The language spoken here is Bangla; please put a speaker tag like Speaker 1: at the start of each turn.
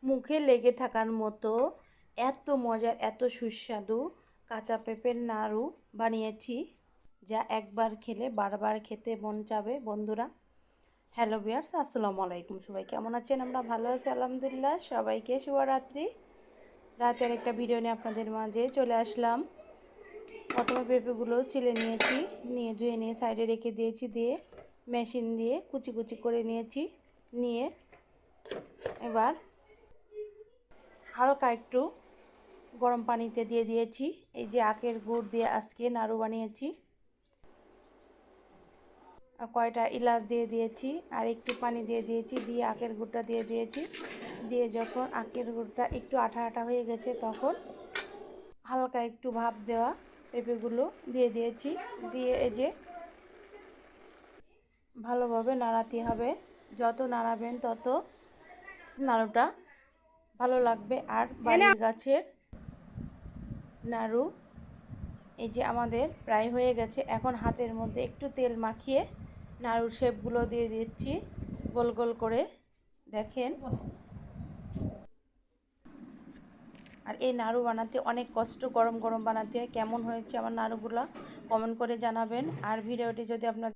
Speaker 1: মুখে লেগে থাকার মতো এত মজার এত সুস্বাদু কাঁচা পেঁপের নাড়ু বানিয়েছি, যা একবার খেলে বারবার খেতে মন চাবে বন্ধুরা। হ্যালো ভিউয়ার্স, আসসালামু আলাইকুম। সবাই কেমন আছেন? আমরা ভালো আছি আলহামদুলিল্লাহ। সবাইকে শুভরাত্রি। রাতের একটা ভিডিও নিয়ে আপনাদের মাঝে চলে আসলাম। প্রথমে পেঁপেগুলো ছিলে নিয়েছি, নিয়ে ধুয়ে নিয়ে সাইডে রেখে দিয়েছি, দিয়ে মেশিন দিয়ে কুচি কুচি করে নিয়েছি। নিয়ে এবার হালকা একটু গরম পানিতে দিয়ে দিয়েছি। এই যে আখের গুড় দিয়ে আজকে নাড়ু বানিয়েছি। আর কয়টা এলাচ দিয়ে দিয়েছি, আর একটু পানি দিয়ে দিয়েছি, দিয়ে আখের গুড়টা দিয়ে দিয়েছি। দিয়ে যখন আখের গুড়টা একটু আঠা আঠা হয়ে গেছে, তখন হালকা একটু ভাপ দেওয়া পেঁপেগুলো দিয়ে দিয়েছি। দিয়ে এই যে ভালোভাবে নাড়াতে হবে। যত নাড়াবেন তত নাড়ুটা ভালো লাগবে। আর বাড়ির গাছের নাড়ু এই যে আমাদের প্রায় হয়ে গেছে। এখন হাতের মধ্যে একটু তেল মাখিয়ে নাড়ুর শেপগুলো দিয়ে দিচ্ছি গোল গোল করে, দেখেন। আর এই নাড়ু বানাতে অনেক কষ্ট, গরম গরম বানাতে হয়। কেমন হয়েছে আমার নাড়ুগুলো কমেন্ট করে জানাবেন। আর ভিডিওটি যদি আপনার